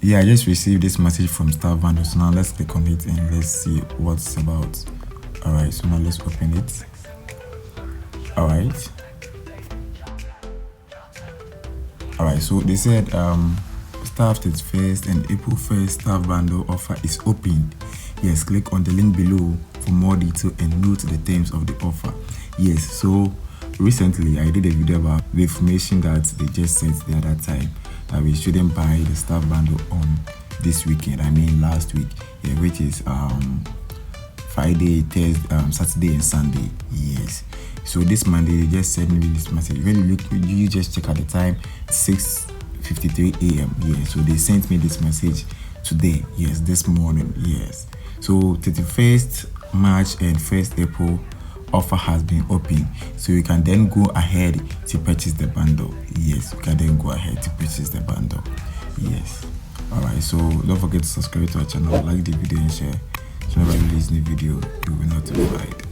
Yeah, I just received this message from Staff Bundle. So now let's click on it and let's see what's about. Alright, so now let's open it. Alright, so they said Staff 31st and April 1st Staff Bundle offer is opened. Yes, click on the link below for more detail and note the terms of the offer. Yes, so recently I did a video about the information that they just sent the other time that we shouldn't buy the Staff Bundle on this weekend. I mean last week, yeah, which is Friday, Thursday, Saturday and Sunday. Yes. So this Monday they just sent me this message. When you just check at the time, 6:53 a.m. Yeah. So they sent me this message today. Yes, this morning. Yes. So 31st March and 1st April offer has been opened. So you can then go ahead to purchase the bundle. Yes, you can then go ahead to purchase the bundle. Yes. Alright, so don't forget to subscribe to our channel, like the video and share. So whenever I release new video, you will be notified.